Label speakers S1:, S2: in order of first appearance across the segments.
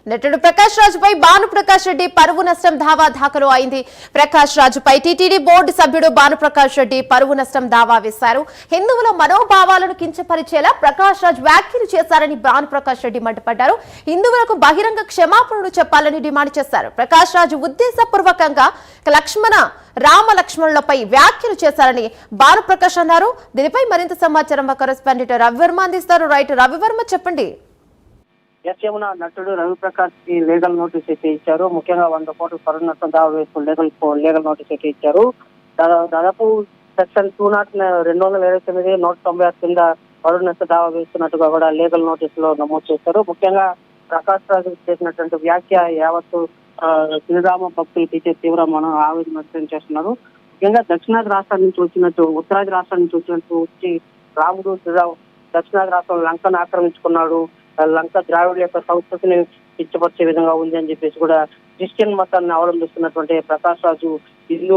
S1: నటుడు ప్రకాష్ రాజుపై భానుప్రకాష్ రెడ్డి పరువు నష్టం దావా దాఖలు అయింది. ప్రకాష్ రాజుపై టీటీడీ బోర్డు సభ్యుడు భానుప్రకాష్ రెడ్డి పరువు నష్టం దావా వేశారు. హిందువుల మనోభావాలను కించపరిచేలా ప్రకాష్ రాజు వ్యాఖ్యలు చేశారని భానుప్రకాష్ రెడ్డి మండిపడ్డారు. హిందువులకు బహిరంగ క్షమాపణలు చెప్పాలని డిమాండ్ చేశారు. ప్రకాష్ రాజు ఉద్దేశపూర్వకంగా రామ లక్ష్మణులపై వ్యాఖ్యలు చేశారని భానుప్రకాష్ అన్నారు. దీనిపై మరింత సమాచారం మా కరెస్పాండెంట్ రవివర్మ అందిస్తారు. రైట్ రవివర్మ, చెప్పండి.
S2: యమున నటుడు రవిప్రకాష్ కి లీగల్ నోటీస్ అయితే ఇచ్చారు. ముఖ్యంగా 100 కోట్ల పరువు నష్టం దావా వేస్తూ లీగల్ నోటీస్ అయితే ఇచ్చారు. దాదాపు సెక్షన్ 229 196 కింద పరువు నష్ట దావా వేస్తున్నట్టుగా కూడా లీగల్ నోటీస్ లో నమోదు చేశారు. ముఖ్యంగా ప్రకాష్ రాజు చేసినటువంటి వ్యాఖ్య యావత్తు శ్రీరామ భక్తులకి తీవ్ర ఆవేదన వ్యక్తం చేస్తున్నారు. ముఖ్యంగా దక్షిణాది రాష్ట్రాల నుంచి వచ్చినట్టు ఉత్తరాది రాష్ట్రాల నుంచి వచ్చినట్టు వచ్చి రాముడు శ్రీరాము దక్షిణాది రాష్ట్రం లంకను ఆక్రమించుకున్నాడు, లంక ద్రావిడ యొక్క సంస్కృతిని కించపరిచే విధంగా ఉంది అని చెప్పేసి కూడా క్రిస్టియన్ మతాన్ని అవలంబిస్తున్నటువంటి ప్రకాష్ రాజు హిందూ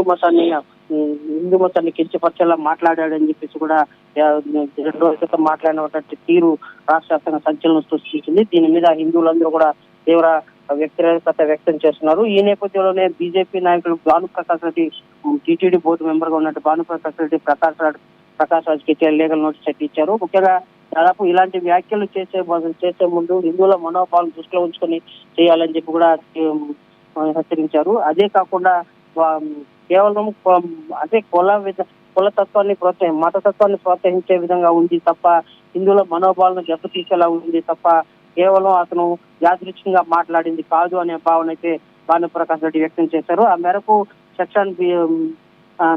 S2: మతాన్ని కించపరిచేలా మాట్లాడాడని చెప్పేసి కూడా 2 రోజుల క్రితం మాట్లాడినటువంటి తీరు రాష్ట్ర వ్యాప్తంగా సంచలనం సృష్టించింది. దీని మీద హిందువులందరూ కూడా తీవ్ర వ్యతిరేకత వ్యక్తం చేస్తున్నారు. ఈ నేపథ్యంలోనే బీజేపీ నాయకులు Bhanuprakash Reddy TTD board member గా ఉన్నట్టు భానుప్రకాష్ రెడ్డి ప్రకాష్ రాజుకి లీగల్ నోటీస్ అయితే ఇచ్చారు. ముఖ్యంగా దాదాపు ఇలాంటి వ్యాఖ్యలు చేసే ముందు హిందువుల మనోభావాలను దృష్టిలో ఉంచుకొని చేయాలని చెప్పి కూడా హెచ్చరించారు. అదే కాకుండా కేవలం కులతత్వాన్ని మతతత్వాన్ని ప్రోత్సహించే విధంగా ఉంది తప్ప హిందువుల మనోభావాలను దెబ్బతీసేలా ఉంది తప్ప కేవలం అతను యాదృచ్ఛికంగా మాట్లాడింది కాదు అనే భావన అయితే భానుప్రకాష్ రెడ్డి వ్యక్తం చేశారు. ఆ మేరకు సెక్షన్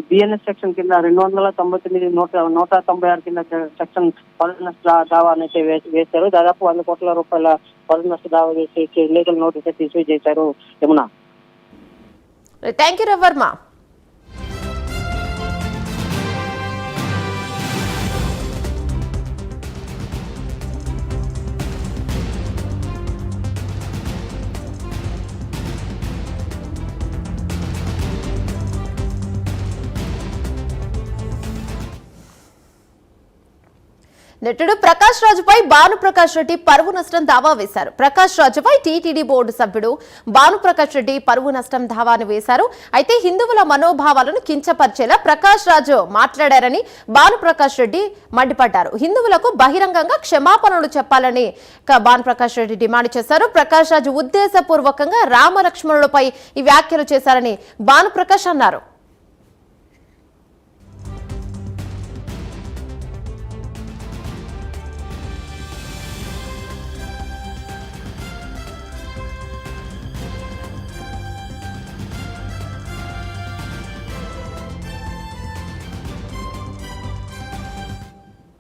S2: బిఎన్ఎస్ సెక్షన్ కింద 299 196 కింద సెక్షన్ పరువు నష్ట దావాని అయితే వేశారు. దాదాపు 100 కోట్ల రూపాయల పరువు నష్ట దావా వేసి లీగల్ నోటీస్ అయితే ఇష్యూ చేశారు. Yamuna,
S1: thank you Ravi Varma. నటుడు ప్రకాష్ రాజుపై భానుప్రకాష్ రెడ్డి పరువు నష్టం దావా వేశారు. ప్రకాష్ రాజుపై టీటీడీ బోర్డు సభ్యుడు భానుప్రకాష్ రెడ్డి పరువు నష్టం దావాను వేశారు. అయితే హిందువుల మనోభావాలను కించపరిచేలా ప్రకాష్ రాజు మాట్లాడారని భానుప్రకాష్ రెడ్డి మండిపడ్డారు. హిందువులకు బహిరంగంగా క్షమాపణలు చెప్పాలని భానుప్రకాష్ రెడ్డి డిమాండ్ చేశారు. ప్రకాష్ రాజు ఉద్దేశపూర్వకంగా రామ లక్ష్మణులపై ఈ వ్యాఖ్యలు చేశారని భానుప్రకాష్ అన్నారు.